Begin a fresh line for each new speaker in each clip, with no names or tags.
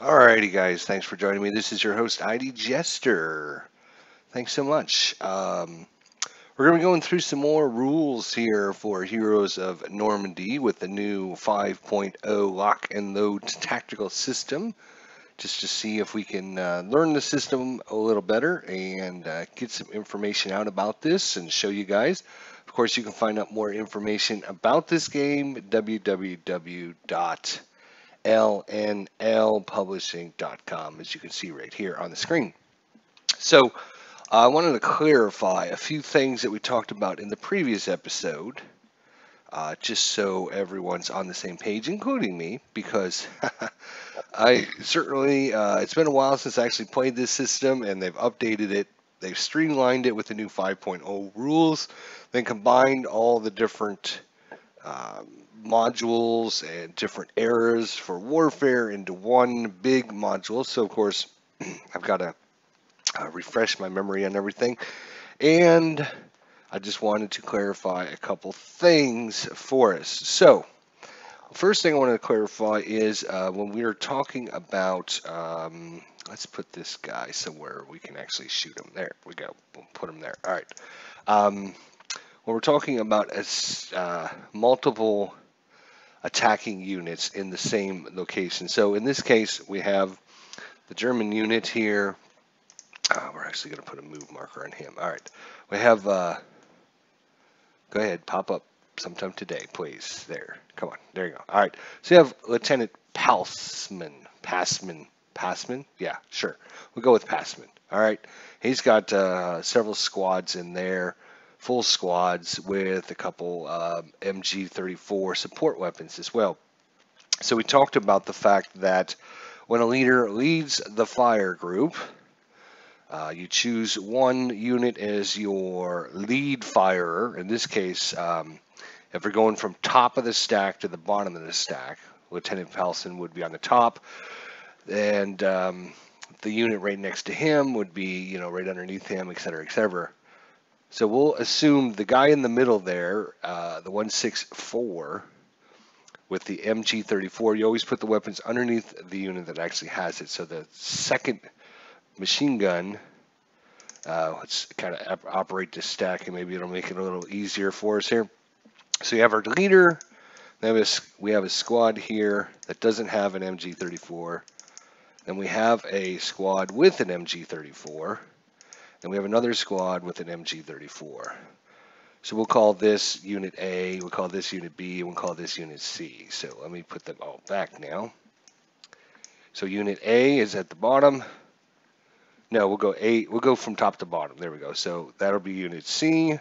Alrighty, guys, thanks for joining me. This is your host, ID Jester. Thanks so much. We're going to be going through some more rules here for Heroes of Normandy with the new 5.0 lock and load tactical system, just to see if we can learn the system a little better and get some information out about this and show you guys. Of course, you can find out more information about this game at www.lnlpublishing.com, as you can see right here on the screen. So I wanted to clarify a few things that we talked about in the previous episode, just so everyone's on the same page, including me, because I certainly, it's been a while since I actually played this system, and they've updated it. They've streamlined it with the new 5.0 rules, then combined all the different modules and different eras for warfare into one big module. So, of course, I've got to refresh my memory on everything. And I just wanted to clarify a couple things for us. So, first thing I want to clarify is when we are talking about, let's put this guy somewhere we can actually shoot him. There we go. We'll put him there. All right. When we're talking about multiple attacking units in the same location. So in this case, we have the German unit here. We're actually going to put a move marker on him. All right. We have, go ahead, pop up sometime today, please. There. Come on. There you go. All right. So you have Lieutenant Passman. Yeah, sure. We'll go with Passman. All right. He's got several squads in there. Full squads with a couple MG34 support weapons as well. So we talked about the fact that when a leader leads the fire group, you choose one unit as your lead firer. In this case, if we're going from top of the stack to the bottom of the stack, Lieutenant Palson would be on the top, and the unit right next to him would be, right underneath him, etc., etc. So we'll assume the guy in the middle there, the 164, with the MG34, you always put the weapons underneath the unit that actually has it. So the second machine gun, let's kind of operate this stack, and maybe it'll make it a little easier for us here. So you have our leader, then we have a squad here that doesn't have an MG34. Then we have a squad with an MG34. And we have another squad with an MG34. So we'll call this Unit A, we'll call this Unit B, and we'll call this Unit C. So let me put them all back now. So Unit A is at the bottom. No, we'll go from top to bottom. There we go. So that'll be Unit C.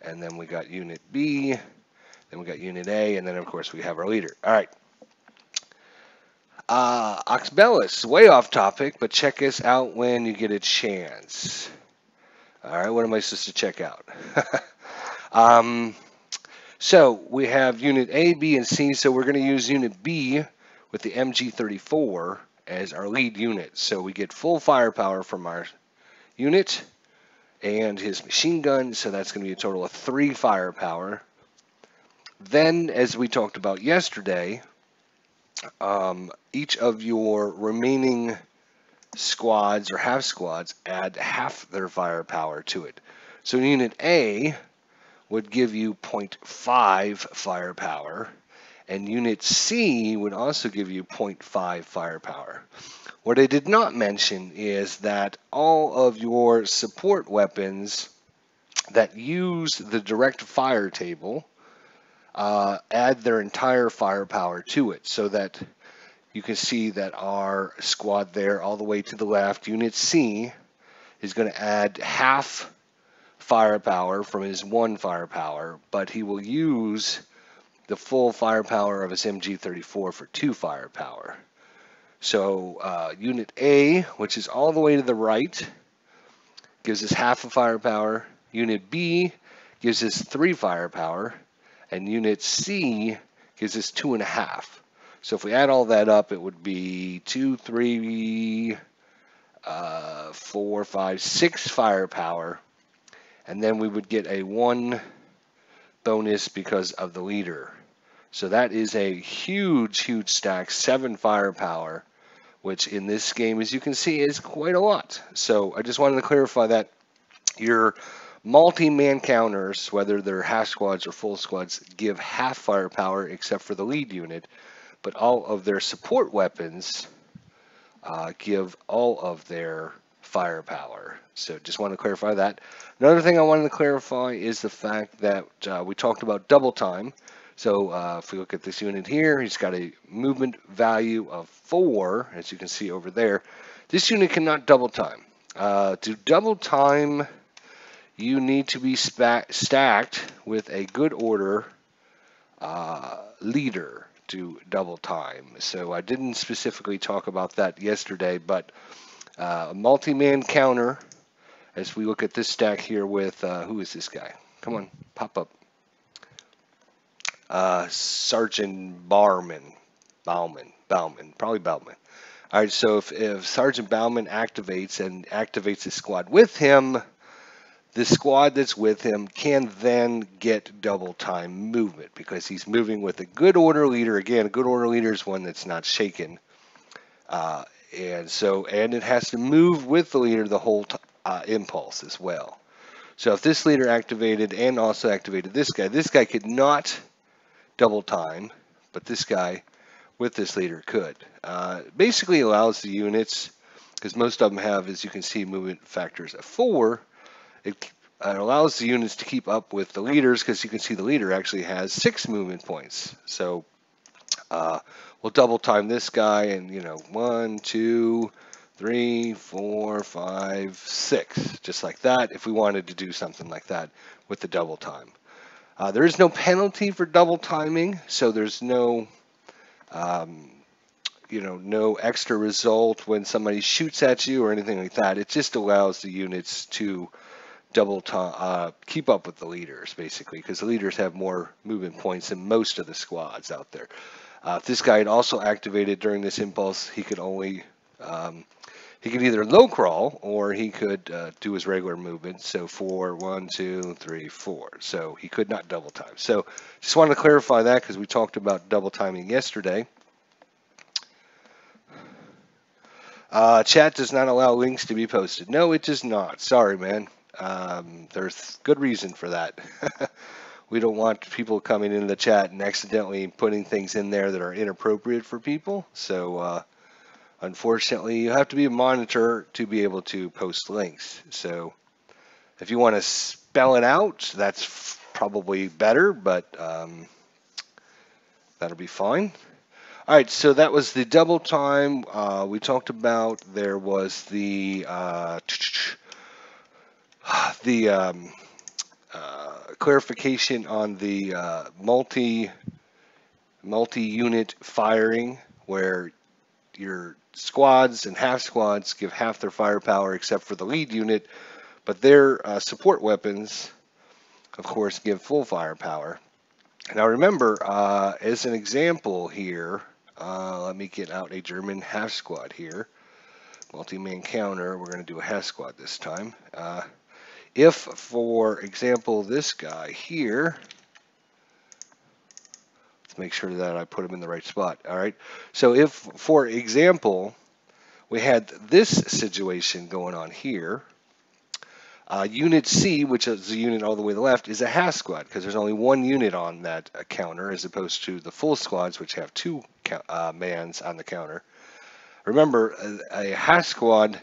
And then we got Unit B. Then we got Unit A. And then, of course, we have our leader. All right. Oxbellis, way off topic, but check us out when you get a chance. All right, what am I supposed to check out? So we have Unit A, B, and C, so we're going to use Unit B with the MG34 as our lead unit. So we get full firepower from our unit and his machine gun, so that's going to be a total of 3 firepower. Then, as we talked about yesterday, each of your remaining squads or half squads add half their firepower to it. So Unit A would give you 0.5 firepower, and Unit C would also give you 0.5 firepower. What I did not mention is that all of your support weapons that use the direct fire table add their entire firepower to it, so that you can see that our squad there all the way to the left, Unit C, is going to add half firepower from his 1 firepower, but he will use the full firepower of his MG34 for 2 firepower. So Unit A, which is all the way to the right, gives us half a firepower. Unit B gives us 3 firepower. And Unit C gives us 2.5. So if we add all that up, it would be 2, 3, 4, 5, 6 firepower. And then we would get a 1 bonus because of the leader. So that is a huge, huge stack, 7 firepower. which in this game, as you can see, is quite a lot. So I just wanted to clarify that your multi-man counters, whether they're half squads or full squads, give half firepower except for the lead unit, but all of their support weapons give all of their firepower. So just want to clarify that. Another thing I wanted to clarify is the fact that we talked about double time. So if we look at this unit here, he's got a movement value of 4, as you can see over there. This unit cannot double time. To double time, you need to be stacked with a good order leader to double time. So I didn't specifically talk about that yesterday, but a multi-man counter, as we look at this stack here with, who is this guy? Come on, pop up. Sergeant Bauman, probably Bauman. All right, so if Sergeant Bauman activates his squad with him, the squad that's with him can then get double time movement because he's moving with a good order leader. Again, a good order leader is one that's not shaken. And it has to move with the leader the whole impulse as well. So if this leader activated and also activated this guy could not double time, but this guy with this leader could. Basically allows the units, because most of them have, as you can see, movement factors of 4. It allows the units to keep up with the leaders, because you can see the leader actually has 6 movement points. So we'll double time this guy, and 1, 2, 3, 4, 5, 6, just like that, if we wanted to do something like that with the double time. There is no penalty for double timing, so there's no no extra result when somebody shoots at you or anything like that. It just allows the units to double time, keep up with the leaders, basically, because the leaders have more movement points than most of the squads out there. If this guy had also activated during this impulse, he could only he could either low crawl or he could do his regular movement. So 4, 1, 2, 3, 4. So he could not double time. So just wanted to clarify that because we talked about double timing yesterday. Chat does not allow links to be posted. No, it does not. Sorry, man. There's good reason for that. We don't want people coming into the chat and accidentally putting things in there that are inappropriate for people. So unfortunately, you have to be a monitor to be able to post links. So if you want to spell it out, that's probably better, but that'll be fine. All right, so that was the double time we talked about. There was the clarification on the multi-unit firing, where your squads and half squads give half their firepower except for the lead unit, but their support weapons, of course, give full firepower. Now remember, as an example here, let me get out a German half squad here. Multi-man counter, we're going to do a half squad this time. If, for example, this guy here, let's make sure that I put him in the right spot. All right. So if, for example, we had this situation going on here, Unit C, which is the unit all the way to the left, is a half squad because there's only one unit on that counter as opposed to the full squads, which have 2 mans on the counter. Remember, a half squad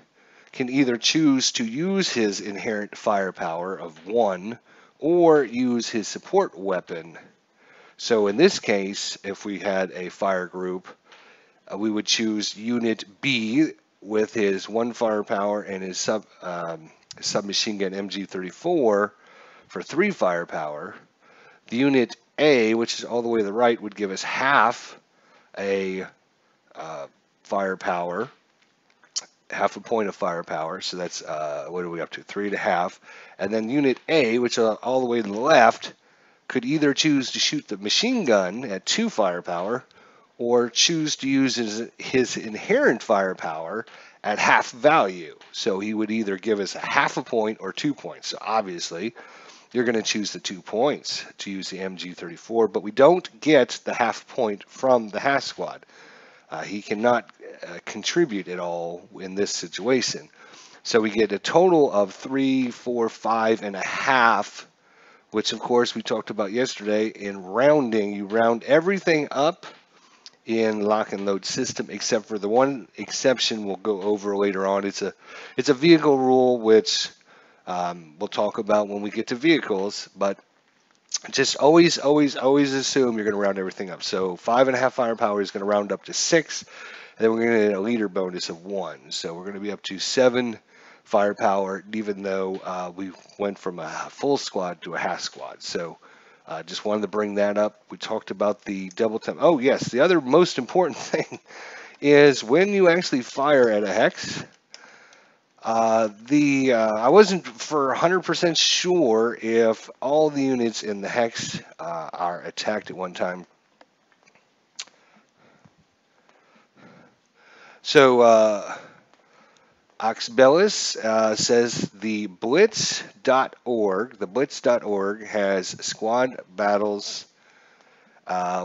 can either choose to use his inherent firepower of 1 or use his support weapon. So in this case, if we had a fire group, we would choose Unit B with his 1 firepower and his submachine gun MG34 for 3 firepower. The Unit A, which is all the way to the right, would give us half a firepower, half a point of firepower. So that's, what are we up to? 3.5. And then Unit A, which is all the way to the left, could either choose to shoot the machine gun at 2 firepower or choose to use his inherent firepower at half value. So he would either give us a half a point or 2 points. So obviously, you're going to choose the 2 points to use the MG34, but we don't get the half point from the half squad. He cannot contribute at all in this situation. So we get a total of 3, 4, 5.5, which of course we talked about yesterday. In rounding, you round everything up in lock and load system, except for the one exception we'll go over later on. It's a vehicle rule, which we'll talk about when we get to vehicles, but just always assume you're going to round everything up. So 5.5 firepower is going to round up to 6, and then we're going to get a leader bonus of 1. So we're going to be up to 7 firepower, even though we went from a full squad to a half squad. So just wanted to bring that up. We talked about the double temp. Oh yes, the other most important thing is when you actually fire at a hex. I wasn't for 100% sure if all the units in the hex are attacked at one time. So Oxbellis says the Blitz.org has squad battles,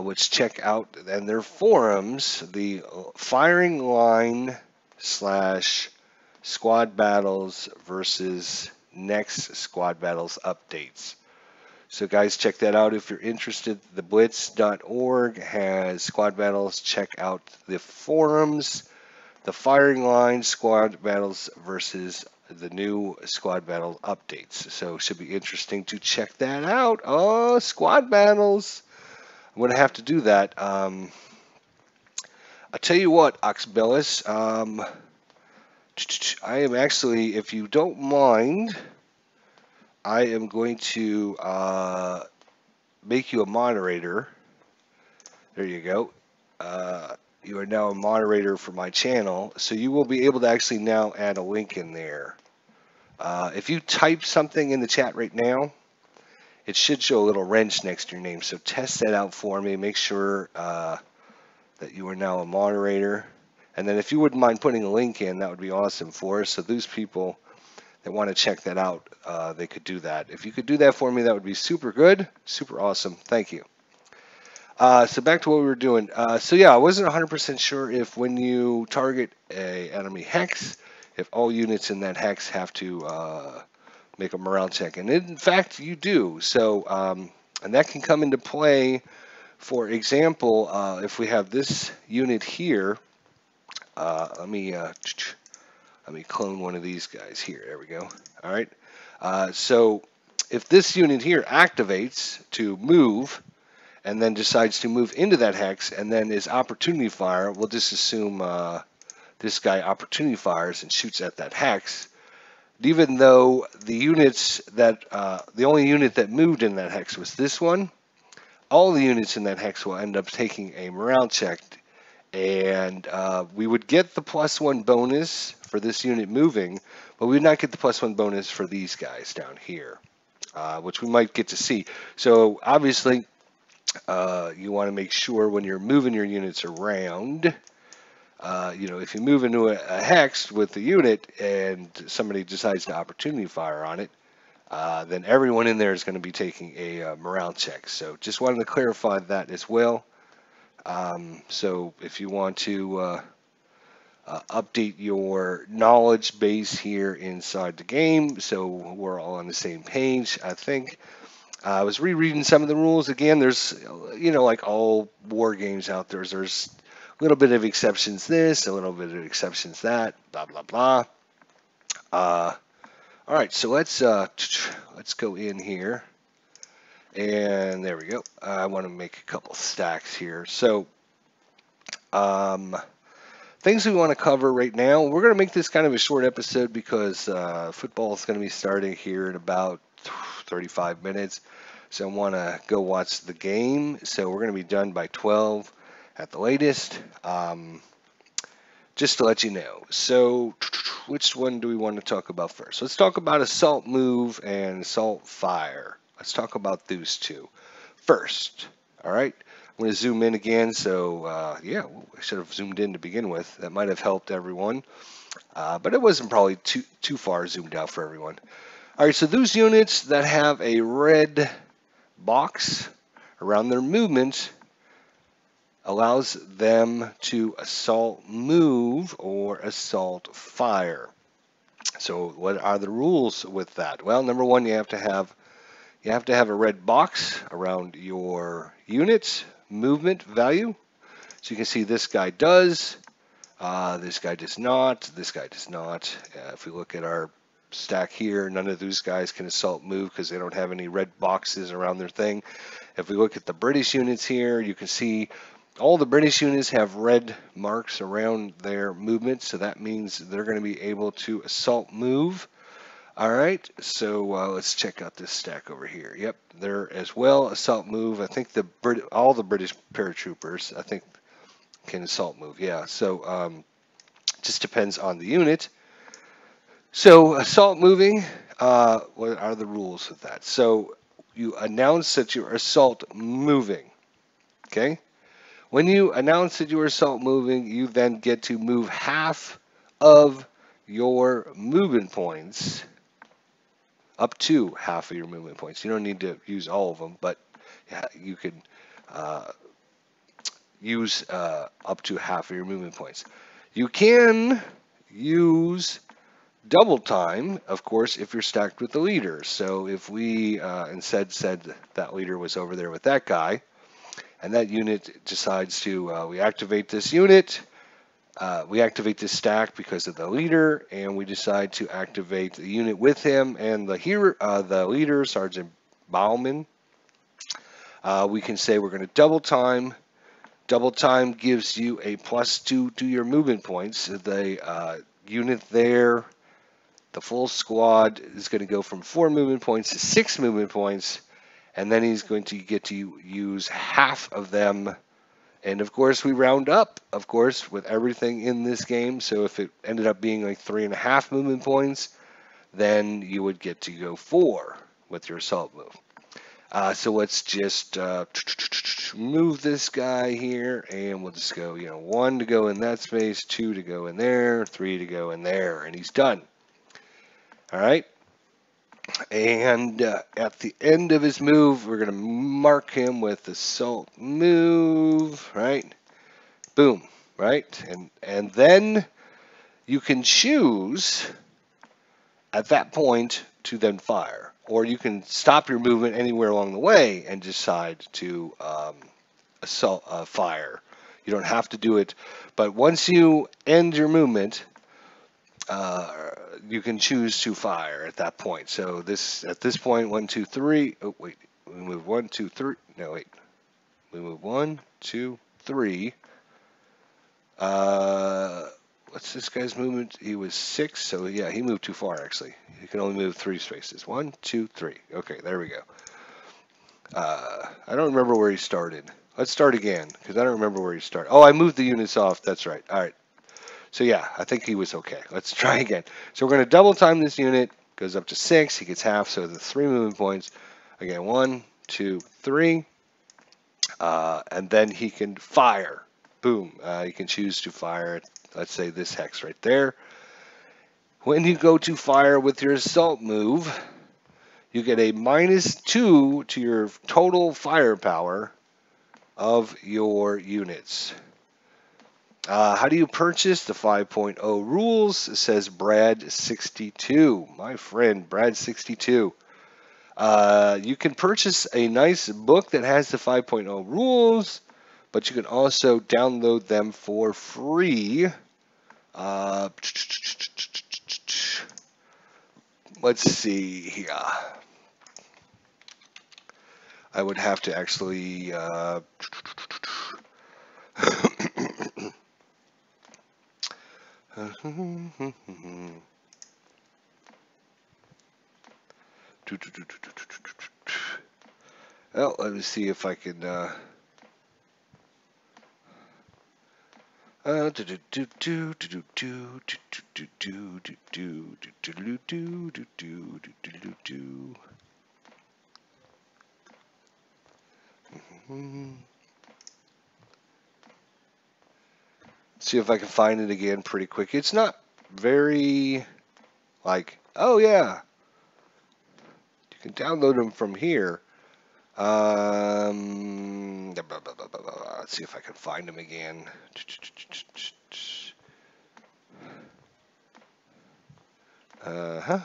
which check out and their forums, the firing line / squad battles versus next squad battles updates. So guys, check that out if you're interested. The Blitz.org has squad battles. Check out the forums. The firing line squad battles versus the new squad battle updates. So it should be interesting to check that out. Oh, squad battles. I'm going to have to do that. I'll tell you what, Oxbellis. I am actually, if you don't mind, I am going to make you a moderator. There you go. You are now a moderator for my channel, so you will be able to actually now add a link in there. If you type something in the chat right now, it should show a little wrench next to your name. So test that out for me. Make sure that you are now a moderator. And then if you wouldn't mind putting a link in, that would be awesome for us. So those people that want to check that out, they could do that. If you could do that for me, that would be super good, super awesome. Thank you. So back to what we were doing. So yeah, I wasn't 100% sure if when you target a enemy hex, if all units in that hex have to make a morale check. And in fact, you do. So, and that can come into play. For example, if we have this unit here, let me clone one of these guys here. There we go. All right. So if this unit here activates to move, and then decides to move into that hex, and then is opportunity fire, we'll just assume this guy opportunity fires and shoots at that hex. Even though the units that, the only unit that moved in that hex was this one, all the units in that hex will end up taking a morale check, and we would get the +1 bonus for this unit moving, but we would not get the +1 bonus for these guys down here, which we might get to see. So obviously, you want to make sure when you're moving your units around, you know, if you move into a hex with the unit and somebody decides to opportunity fire on it, then everyone in there is going to be taking a morale check. So just wanted to clarify that as well. So if you want to update your knowledge base here inside the game, so we're all on the same page, I think. I was rereading some of the rules again. There's, you know, like all war games out there, there's a little bit of exceptions this, a little bit of exceptions that, blah blah blah. All right, so let's go in here, and there we go. I want to make a couple stacks here. So things we want to cover right now. We're going to make this kind of a short episode because football is going to be starting here in about 35 minutes. So I want to go watch the game. So we're going to be done by 12 at the latest. Just to let you know. So which one do we want to talk about first? Let's talk about assault move and assault fire. Let's talk about those two first. All right. I'm going to zoom in again. So yeah, I should have zoomed in to begin with. That might have helped everyone. But it wasn't probably too far zoomed out for everyone. All right, so those units that have a red box around their movement allows them to assault move or assault fire. So what are the rules with that? Well, number one, you have to have a red box around your unit's movement value. So you can see this guy does, this guy does not, this guy does not. If we look at our stack here, none of those guys can assault move because they don't have any red boxes around their thing. If we look at the British units here, you can see all the British units have red marks around their movement, so that means they're going to be able to assault move. All right, so let's check out this stack over here. Yep, they're as well assault move. I think all the British paratroopers, I think, can assault move. Yeah, so just depends on the unit. So assault moving, what are the rules with that? So you announce that you're assault moving. Okay. When you announce that you are assault moving, you then get to move half of your movement points, up to half of your movement points. You don't need to use all of them, but you can use up to half of your movement points. You can use double time, of course, if you're stacked with the leader. So if we instead said that leader was over there with that guy, and that unit decides to, we activate this unit, we activate this stack because of the leader, and we decide to activate the unit with him and the leader, Sergeant Bauman. We can say we're going to double time. Double time gives you a +2 to your movement points. The unit there, the full squad, is going to go from 4 movement points to 6 movement points, and then he's going to get to use half of them. And of course, we round up, of course, with everything in this game. So if it ended up being like 3.5 movement points, then you would get to go 4 with your assault move. So let's just move this guy here, and we'll just go, 1 to go in that space, 2 to go in there, 3 to go in there, and he's done. All right. And at the end of his move, we're going to mark him with assault move, right? Boom, right? And then you can choose at that point to then fire. Or you can stop your movement anywhere along the way and decide to fire. You don't have to do it. But once you end your movement, you can choose to fire at that point. So at this point, 1, 2, 3. Oh wait, we move 1, 2, 3. No wait, we move 1, 2, 3. What's this guy's movement? He was 6, so yeah, he moved too far actually. He can only move 3 spaces. 1, 2, 3. Okay, there we go. I don't remember where he started. Let's start again because I don't remember where he started. Oh, I moved the units off. That's right. All right. So yeah, I think he was okay. Let's try again. So we're going to double time this unit. Goes up to 6. He gets half, so the 3 movement points. Again, 1, 2, 3. And then he can fire. Boom. You can choose to fire, let's say this hex right there. When you go to fire with your assault move, you get a -2 to your total firepower of your units. How do you purchase the 5.0 rules? It says Brad62. My friend, Brad62. You can purchase a nice book that has the 5.0 rules, but you can also download them for free. Let's see here. I would have to actually well, let me see if I can see if I can find it again pretty quick. It's not very like, oh yeah, you can download them from here. Let's see if I can find him again. Uh-huh.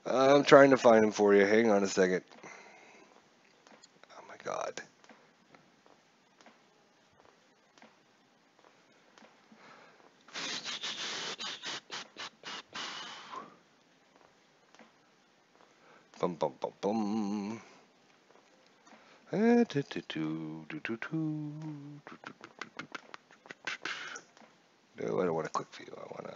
I'm trying to find him for you. Hang on a second. Oh my God. Bum bum bum bum. No, I don't want to click view. I want to.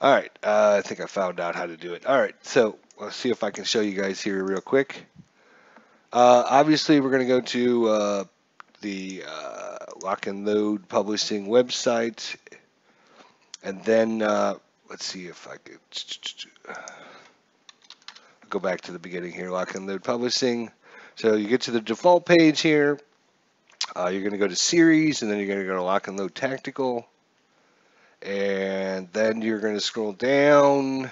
All right, I think I found out how to do it. All right, so let's see if I can show you guys here real quick. Obviously, we're going to go to the Lock and Load Publishing website, and then let's see if I could go back to the beginning here. Lock and Load Publishing. So you get to the default page here. You're going to go to Series, and then you're going to go to Lock and Load Tactical, and then you're going to scroll down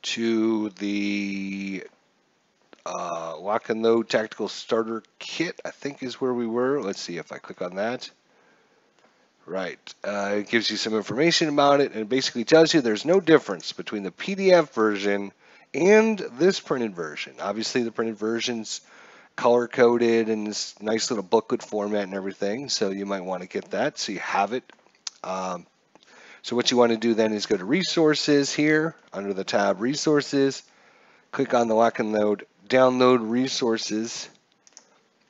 to the Lock and Load Tactical Starter Kit, I think is where we were. Let's see if I click on that. Right. It gives you some information about it, and it basically tells you there's no difference between the PDF version and this printed version. Obviously, the printed version's color-coded in this nice little booklet format and everything, so you might want to get that so you have it. So what you want to do then is go to Resources here, under the tab Resources, click on the Lock and Load Download Resources.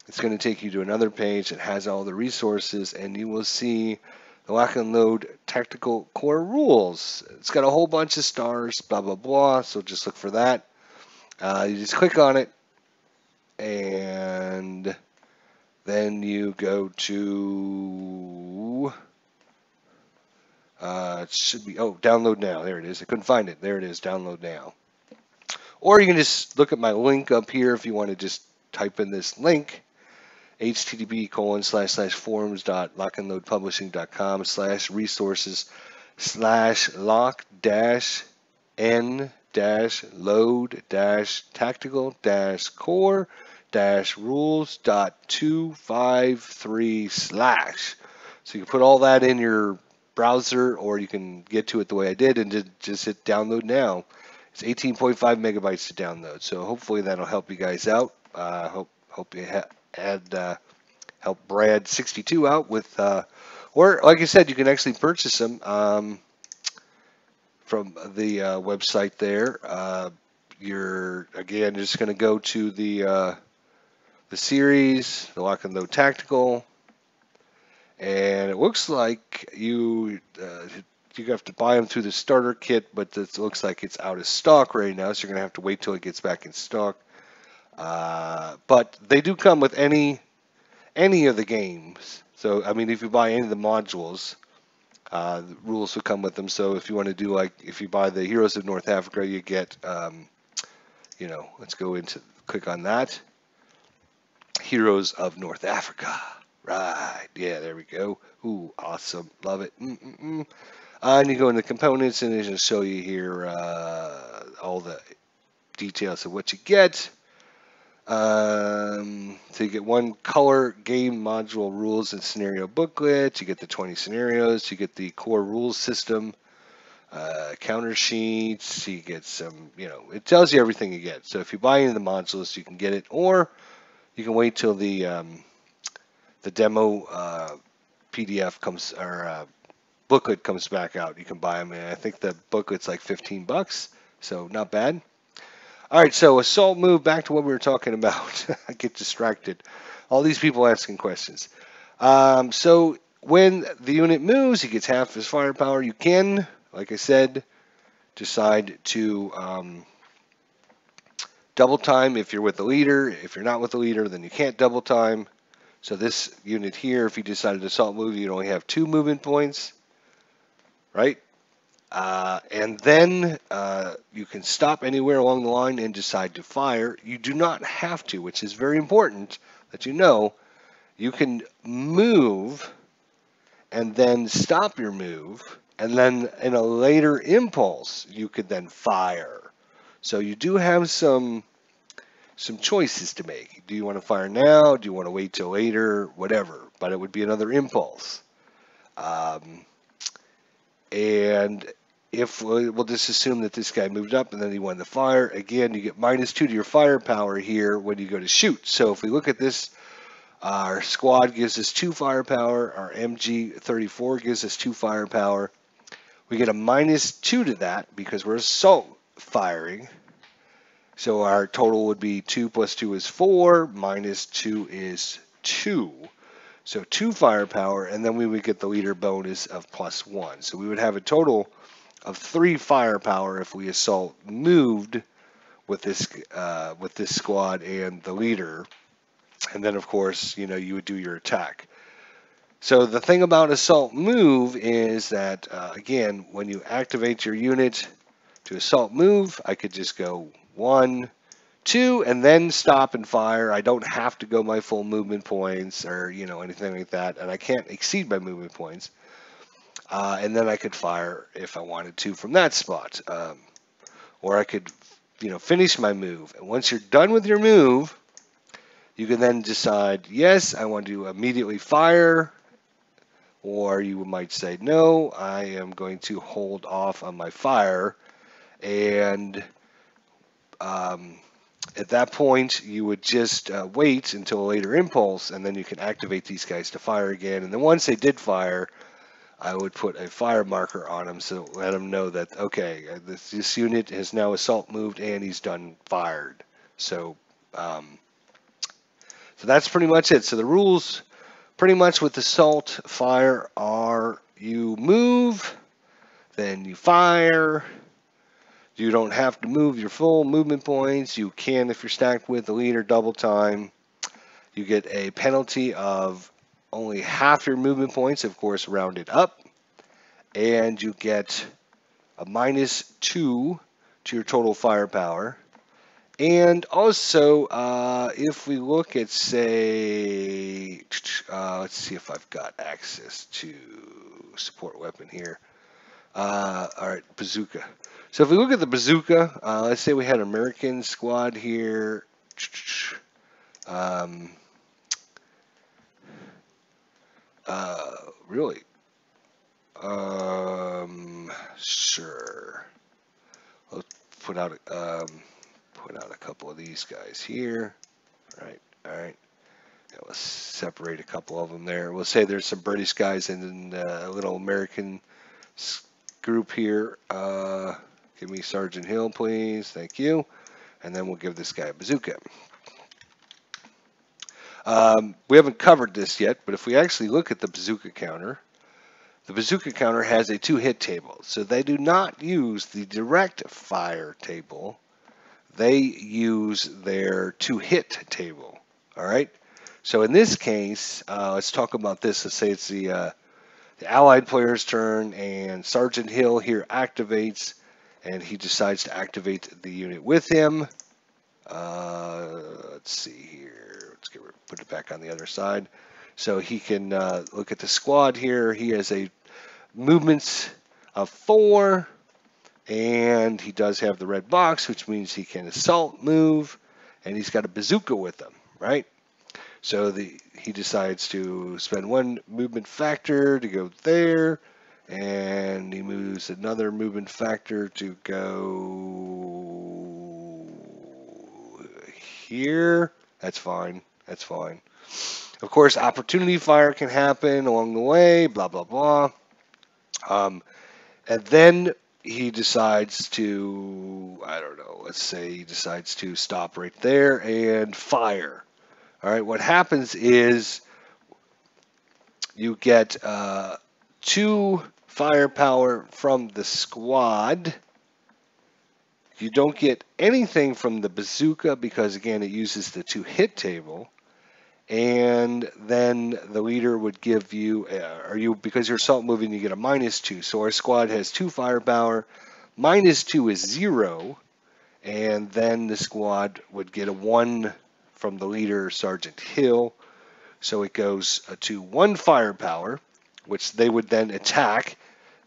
It's going to take you to another page that has all the resources, and you will see the Lock and Load Tactical Core Rules. It's got a whole bunch of stars, blah, blah, blah, so just look for that. You just click on it, and then you go to, it should be, oh, download now. There it is. I couldn't find it. There it is, download now. Or you can just look at my link up here if you want to just type in this link. http://lock-n-load-core-rules.253/. So you can put all that in your browser, or you can get to it the way I did and just hit download now. It's 18.5 megabytes to download, so hopefully that'll help you guys out. Hope you help Brad 62 out with, or like I said, you can actually purchase them from the website there. You're again just going to go to the series, the Lock and Load Tactical, and it looks like you have to buy them through the starter kit, but it looks like it's out of stock right now, so you're going to have to wait till it gets back in stock. But they do come with any of the games. So, I mean, if you buy any of the modules, the rules will come with them. So if you want to do, like, if you buy the Heroes of North Africa, you get, let's go into, click on that. Heroes of North Africa. Right. Yeah, there we go. Ooh, awesome. Love it. And you go into components, and it'll show you here all the details of what you get. So you get one color game module rules and scenario booklet. You get the 20 scenarios. You get the core rules system, counter sheets. You get some, it tells you everything you get. So if you buy any of the modules, you can get it, or you can wait till the demo PDF comes, or booklet comes back out. You can buy them, and I think the booklet's like $15, so not bad. All right, so assault move, back to what we were talking about. I get distracted. All these people asking questions. So when the unit moves, he gets half his firepower. You can, like I said, decide to double time if you're with the leader. If you're not with the leader, then you can't double time. So this unit here, if you decided to assault move, you'd only have 2 movement points, right? And then you can stop anywhere along the line and decide to fire. You do not have to, which is very important that you know. You can move and then stop your move, and then in a later impulse, you could then fire. So you do have some choices to make. Do you want to fire now? Do you want to wait till later? Whatever. But it would be another impulse. And if we'll just assume that this guy moved up and then he wanted to fire, again, you get -2 to your firepower here when you go to shoot. So if we look at this, our squad gives us 2 firepower. Our MG34 gives us 2 firepower. We get a -2 to that because we're assault firing. So our total would be 2 plus 2 is 4, -2 is 2. So 2 firepower, and then we would get the leader bonus of +1. So we would have a total of 3 firepower if we assault moved with this squad and the leader. And then, of course, you would do your attack. So the thing about assault move is that, again, when you activate your unit to assault move, I could just go 1, 2, and then stop and fire. I don't have to go my full movement points or, anything like that. And I can't exceed my movement points. And then I could fire if I wanted to from that spot. Or I could, finish my move. And once you're done with your move, you can then decide, yes, I want to immediately fire. Or you might say, no, I am going to hold off on my fire. And at that point, you would just wait until a later impulse, and then you can activate these guys to fire again. And then once they did fire, I would put a fire marker on them so let them know that, okay, this unit has now assault moved and he's done fired. So, so that's pretty much it. So the rules pretty much with assault fire are you move, then you fire. You don't have to move your full movement points. You can if you're stacked with the leader double time. You get a penalty of only half your movement points, of course, rounded up. And you get a -2 to your total firepower. And also, if we look at, say, let's see if I've got access to support weapon here. All right, bazooka. So if we look at the bazooka, let's say we had an American squad here. Really? Sure. Let's put out a couple of these guys here. All right. Yeah, let's separate a couple of them there. We'll say there's some British guys and a little American group here. Give me Sergeant Hill, please. Thank you. And then we'll give this guy a bazooka. We haven't covered this yet, but if we actually look at the Bazooka Counter, the Bazooka Counter has a 2-hit table. So they do not use the direct fire table. They use their 2-hit table. All right. So in this case, let's talk about this. Let's say it's the allied player's turn, and Sergeant Hill here activates, and he decides to activate the unit with him. Let's see here. Let's put it back on the other side. So he can look at the squad here. He has a movements of 4, and he does have the red box, which means he can assault move, and he's got a bazooka with him, right? So he decides to spend 1 movement factor to go there, and he moves another movement factor to go here. That's fine. That's fine. Of course, opportunity fire can happen along the way, blah, blah, blah. And then he decides to, I don't know, let's say he decides to stop right there and fire. All right, what happens is you get 2 firepower from the squad, You don't get anything from the bazooka because, again, it uses the 2-hit table. And then the leader would give you, because you're assault moving, you get a -2. So our squad has 2 firepower. -2 is 0. And then the squad would get a 1 from the leader, Sergeant Hill. So it goes to 1 firepower, which they would then attack.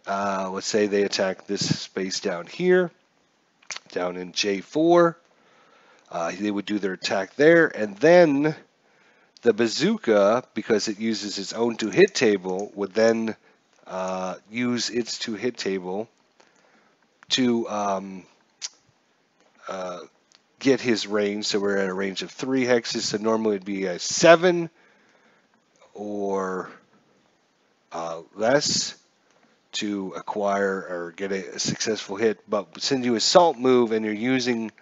Let's say they attack this space down here, down in J4. They would do their attack there, and then the bazooka, because it uses its own 2-hit table, would then use its 2-hit table to get his range. So we're at a range of 3 hexes. So normally it'd be a 7 or less to acquire or get a successful hit. But since you assault move and you're using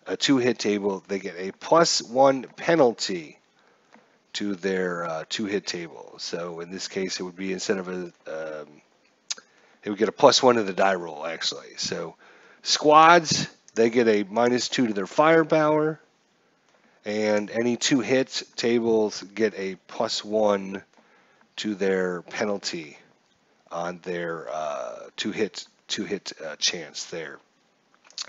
a 2-hit table, they get a +1 penalty to their 2-hit table. So in this case, it would be instead of it would get a +1 to the die roll, actually. So squads, they get a -2 to their firepower, and any 2-hit tables get a +1 to their penalty on their 2-hit chance there.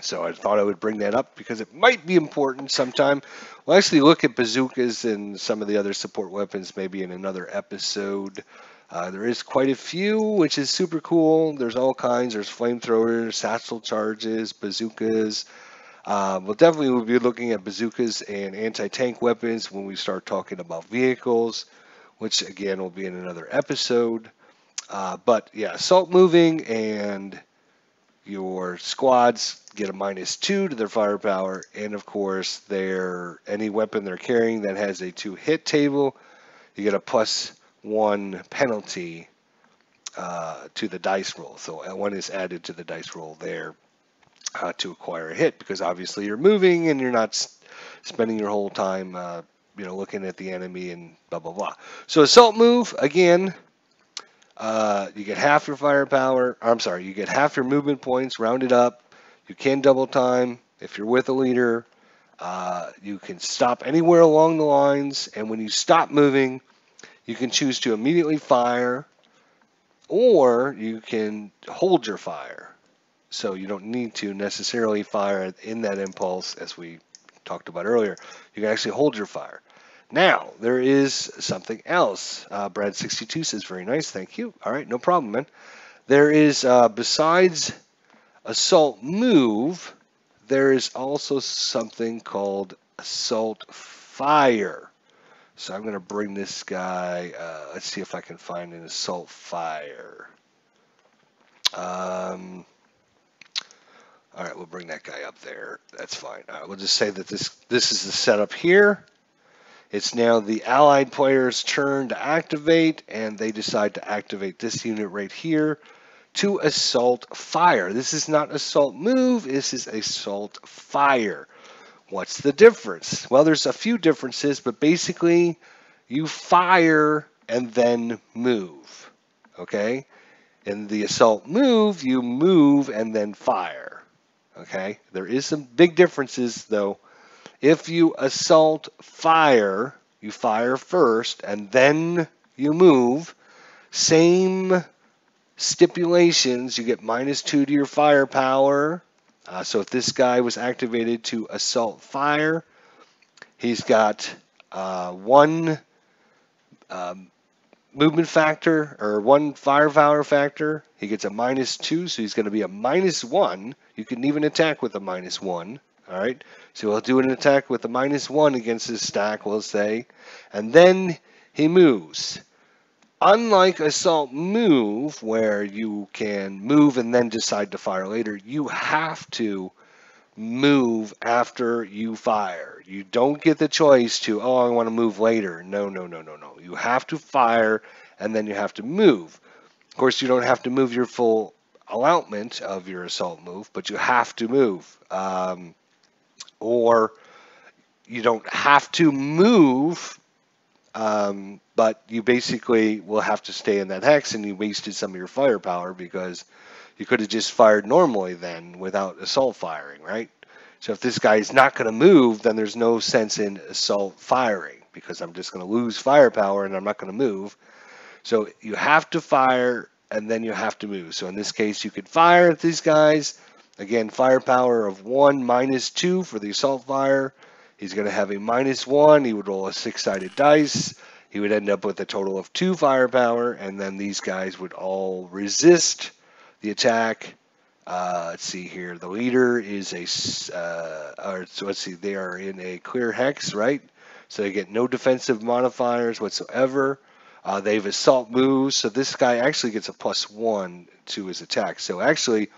So I thought I would bring that up because it might be important sometime. We'll actually look at bazookas and some of the other support weapons maybe in another episode. There is quite a few, which is super cool. There's all kinds. There's flamethrowers, satchel charges, bazookas. We'll definitely be looking at bazookas and anti-tank weapons when we start talking about vehicles, which again will be in another episode. But yeah, assault moving and your squads get a -2 to their firepower, and of course, any weapon they're carrying that has a 2-hit table, you get a +1 penalty to the dice roll. So 1 is added to the dice roll there to acquire a hit, because obviously you're moving and you're not spending your whole time, looking at the enemy and blah blah blah. So assault move again. You get half your firepower. I'm sorry, you get half your movement points rounded up. You can double time if you're with a leader. You can stop anywhere along the lines, and when you stop moving, you can choose to immediately fire, or you can hold your fire. So you don't need to necessarily fire in that impulse, as we talked about earlier. You can actually hold your fire. Now, there is something else. Brad62 says, very nice, thank you. All right, no problem, man. There is, besides assault move, there is also something called assault fire. So I'm going to bring this guy, let's see if I can find an assault fire. All right, we'll bring that guy up there. That's fine. All right, we'll just say that this is the setup here. It's now the allied player's turn to activate, and they decide to activate this unit right here to assault fire. This is not assault move, this is assault fire. What's the difference? Well, there's a few differences, but basically you fire and then move, okay? In the assault move, you move and then fire, okay? There is some big differences, though. If you assault fire, you fire first and then you move. Same stipulations. You get -2 to your firepower. So if this guy was activated to assault fire, he's got 1 movement factor or 1 firepower factor. He gets a -2, so he's going to be a -1. You can even attack with a -1. All right, so we'll do an attack with a -1 against his stack, we'll say, and then he moves. Unlike assault move, where you can move and then decide to fire later, you have to move after you fire. You don't get the choice to, oh, I want to move later. No, no, no, no, no. You have to fire and then you have to move. Of course, you don't have to move your full allotment of your assault move, but you have to move. Or you don't have to move, but you basically will have to stay in that hex, and you wasted some of your firepower because You could have just fired normally then without assault firing, right? So if this guy is not going to move, then there's no sense in assault firing because I'm just going to lose firepower and I'm not going to move. So you have to fire and then you have to move. So in this case, you could fire at these guys. Again, firepower of 1 minus 2 for the assault fire. He's going to have a -1. He would roll a 6-sided dice. He would end up with a total of 2 firepower, and then these guys would all resist the attack. Let's see here. The leader is so let's see, they are in a clear hex, right? So they get no defensive modifiers whatsoever. They've assault moves, so this guy actually gets a +1 to his attack. So actually,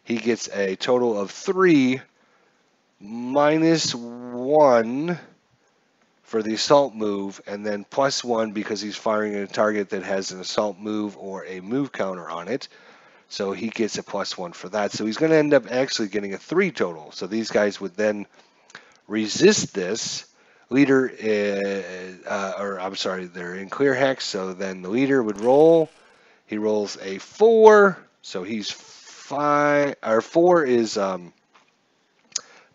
he gets a total of 3 -1 for the assault move, and then +1 because he's firing at a target that has an assault move or a move counter on it. So he gets a +1 for that. So he's going to end up actually getting a 3 total. So these guys would then resist this. Leader, or I'm sorry, they're in clear hex. So then the leader would roll. He rolls a 4. So he's 5. Or 4 is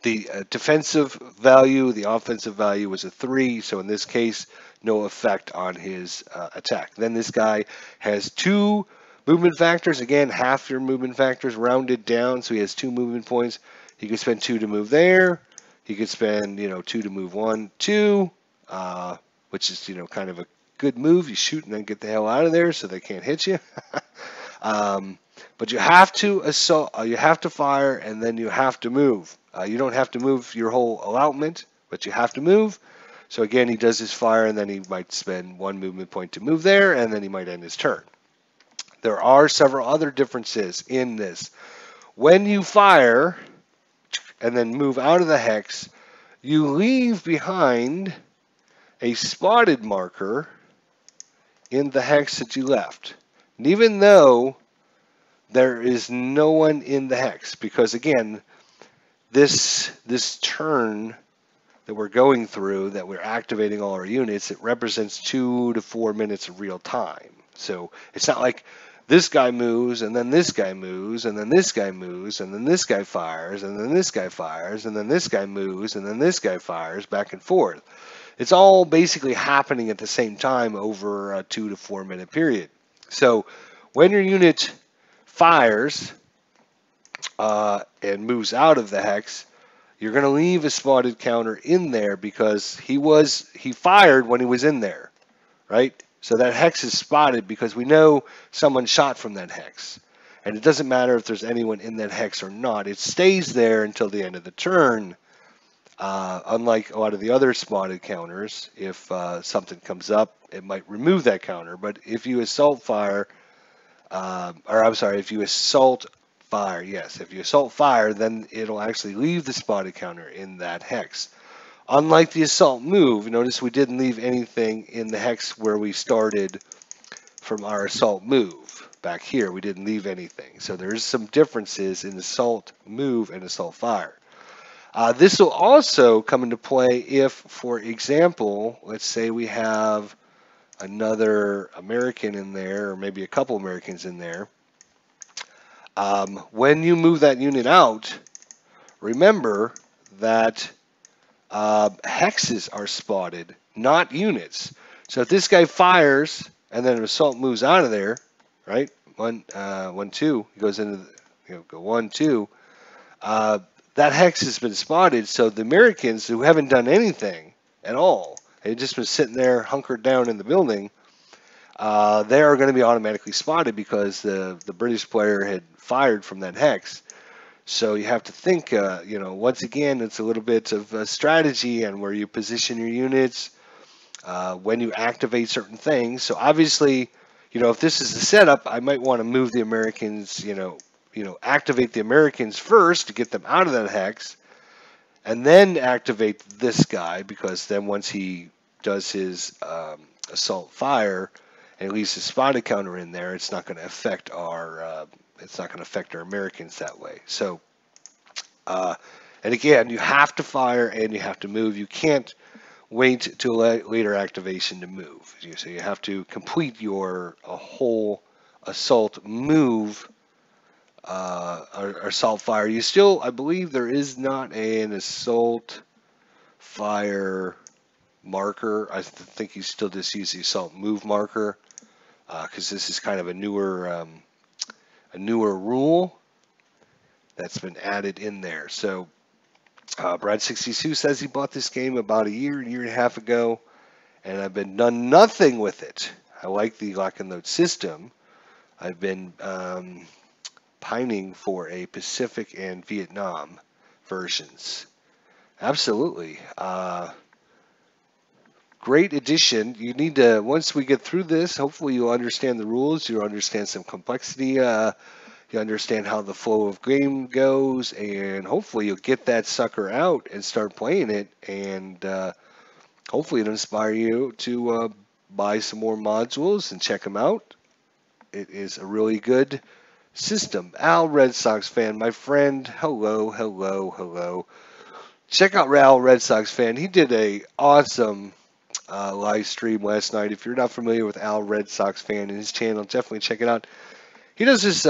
the defensive value. The offensive value was a 3. So in this case, no effect on his attack. Then this guy has 2 movement factors. Again, half your movement factors rounded down. So he has 2 movement points. He could spend 2 to move there. He could spend, 2 to move 1, 2, which is, kind of a good move. You shoot and then get the hell out of there so they can't hit you. But you have to assault, you have to fire, and then you have to move. You don't have to move your whole allotment, but you have to move. So again, he does his fire, and then he might spend 1 movement point to move there, and then he might end his turn. There are several other differences in this. When you fire and then move out of the hex, you leave behind a spotted marker in the hex that you left. And even though there is no one in the hex, because again, this turn that we're going through, that we're activating all our units, it represents 2 to 4 minutes of real time. So it's not like this guy moves, and then this guy moves, and then this guy moves, and then this guy fires, and then this guy fires, and then this guy moves, and then this guy fires, back and forth. It's all basically happening at the same time over a 2 to 4 minute period. So when your unit fires and moves out of the hex, you're going to leave a spotted counter in there because he fired when he was in there, right? So that hex is spotted because we know someone shot from that hex. And it doesn't matter if there's anyone in that hex or not. It stays there until the end of the turn. Unlike a lot of the other spotted counters, if something comes up, it might remove that counter. But if you assault fire, if you assault fire, yes, if you assault fire, then it'll actually leave the spotted counter in that hex. Unlike the assault move, notice we didn't leave anything in the hex where we started from our assault move. Back here, we didn't leave anything. So there's some differences in assault move and assault fire. This will also come into play if, for example, let's say we have another American in there, or maybe a couple Americans in there. When you move that unit out, remember that hexes are spotted, not units. So if this guy fires and then an assault moves out of there, right? 1, 2, he goes into go 1, 2. That hex has been spotted. So the Americans who haven't done anything at all, they've just been sitting there hunkered down in the building. They are going to be automatically spotted because the British player had fired from that hex. So you have to think, once again, it's a little bit of strategy and where you position your units, when you activate certain things. So obviously, if this is the setup, I might want to move the Americans, activate the Americans first to get them out of that hex, and then activate this guy, because then once he does his assault fire and leaves his spotted counter in there, it's not going to affect our Americans that way. So, and again, you have to fire and you have to move. You can't wait till later activation to move. So you have to complete your whole assault move assault fire. You still, I believe there is not an assault fire marker. I think you still just use the assault move marker because this is kind of a newer rule that's been added in there. So Brad62 says he bought this game about a year and a half ago, and I've been done nothing with it. I like the lock and load system. I've been pining for a Pacific and Vietnam versions. Absolutely. Great addition. You need to, once we get through this, hopefully you'll understand the rules, you'll understand some complexity, you understand how the flow of game goes, and hopefully you'll get that sucker out and start playing it, and hopefully it'll inspire you to buy some more modules and check them out. It is a really good system. Al, Red Sox fan, my friend, hello, hello, hello. Check out Al, Red Sox fan. He did a awesome live stream last night. If you're not familiar with Al, Red Sox fan, and his channel, definitely check it out. He does this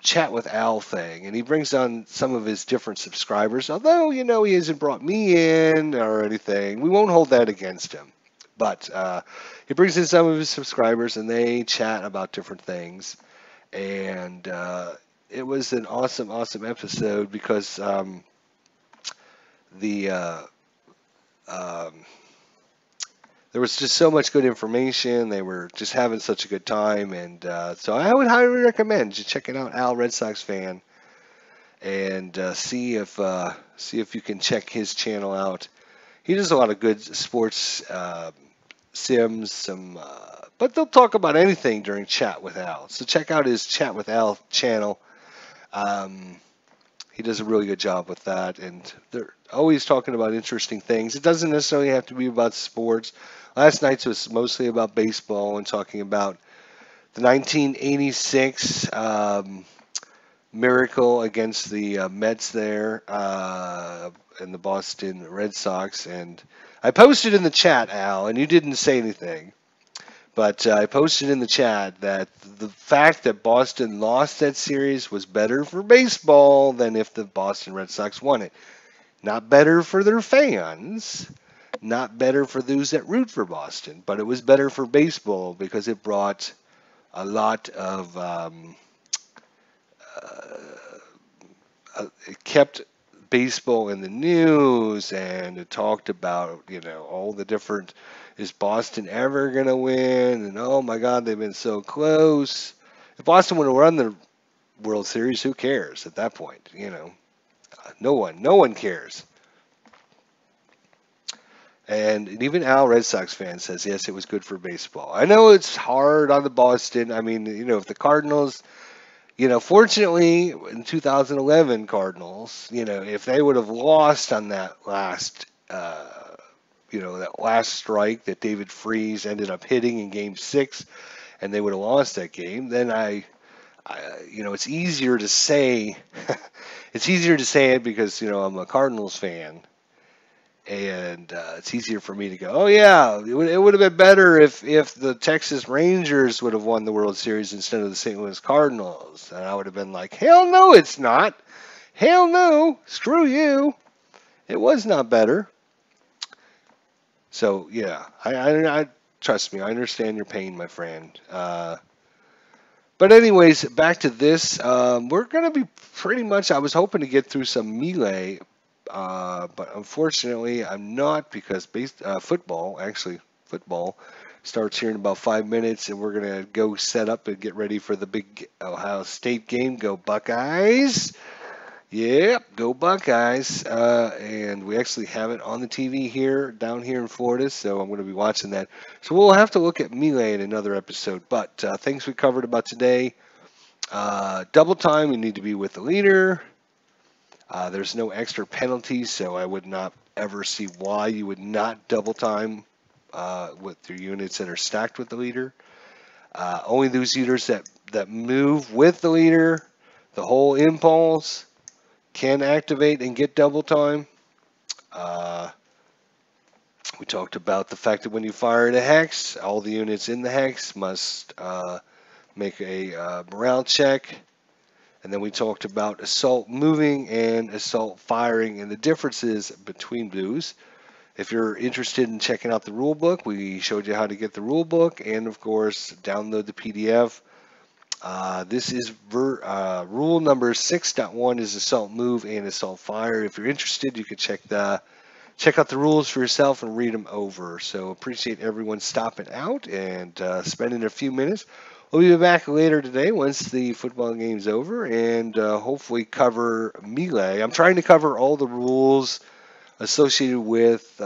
chat with Al thing, and he brings on some of his different subscribers. Although, you know, he hasn't brought me in or anything. We won't hold that against him. But he brings in some of his subscribers, and they chat about different things. And it was an awesome, awesome episode because the there was just so much good information. They were just having such a good time, and so I would highly recommend just checking out Al, Red Sox fan, and see if you can check his channel out. He does a lot of good sports sims, but they'll talk about anything during Chat with Al. So check out his Chat with Al channel. He does a really good job with that, and they're always talking about interesting things. It doesn't necessarily have to be about sports. Last night's was mostly about baseball and talking about the 1986 miracle against the Mets there and the Boston Red Sox. And I posted in the chat, Al, and you didn't say anything. But I posted in the chat that the fact that Boston lost that series was better for baseball than if the Boston Red Sox won it. Not better for their fans, not better for those that root for Boston, but it was better for baseball because it brought a lot of, it kept baseball in the news, and it talked about, you know, all the different, is Boston ever going to win? And oh my God, they've been so close. If Boston would have won the World Series, who cares at that point? You know, no one cares. And even Al, Red Sox fan, says, yes, it was good for baseball. I know it's hard on the Boston. I mean, you know, if the Cardinals, you know, fortunately, in 2011 Cardinals, you know, if they would have lost on that last, you know, that last strike that David Freese ended up hitting in Game 6, and they would have lost that game, then you know, it's easier to say, it's easier to say it because, you know, I'm a Cardinals fan. And it's easier for me to go, oh yeah, it would have been better if the Texas Rangers would have won the World Series instead of the St. Louis Cardinals. And I would have been like, hell no, it's not. Hell no, screw you. It was not better. So yeah, I trust me, I understand your pain, my friend. But anyways, back to this. We're gonna be pretty much. I was hoping to get through some Melee. But unfortunately, I'm not because football starts here in about 5 minutes, and we're going to go set up and get ready for the big Ohio State game. Go Buckeyes! Yep, go Buckeyes. And we actually have it on the TV here, down here in Florida, so I'm going to be watching that. So we'll have to look at Melee in another episode. But things we covered about today. Double time, you need to be with the leader. There's no extra penalties, so I would not ever see why you would not double time with your units that are stacked with the leader. Only those units that move with the leader, the whole impulse, can activate and get double time. We talked about the fact that when you fire at a hex, all the units in the hex must make a morale check. And then we talked about assault moving and assault firing and the differences between those. If you're interested in checking out the rule book, we showed you how to get the rule book and, of course, download the PDF. This is rule number 6.1 is assault move and assault fire. If you're interested, you can check out the rules for yourself and read them over. So appreciate everyone stopping out and spending a few minutes. We'll be back later today once the football game's over and hopefully cover melee. I'm trying to cover all the rules associated with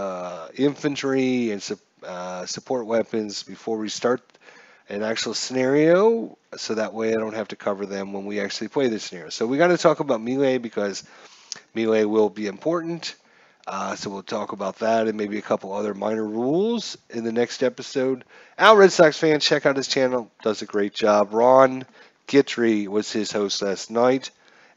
infantry and support weapons before we start an actual scenario, so that way I don't have to cover them when we actually play the scenario. So we got to talk about melee because melee will be important. So we'll talk about that and maybe a couple other minor rules in the next episode. Al Red Sox fan, check out his channel. Does a great job. Ron Guitry was his host last night,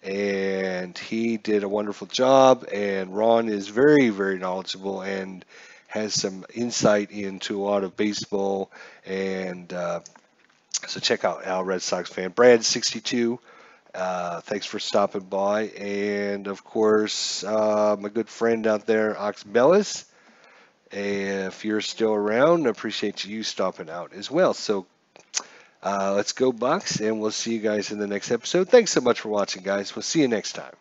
and he did a wonderful job. And Ron is very, very knowledgeable and has some insight into a lot of baseball. And so check out Al Red Sox fan. Brad62. Thanks for stopping by. And of course, my good friend out there, Ox Bellis. If you're still around, I appreciate you stopping out as well. So let's go Bucks, and we'll see you guys in the next episode. Thanks so much for watching, guys. We'll see you next time.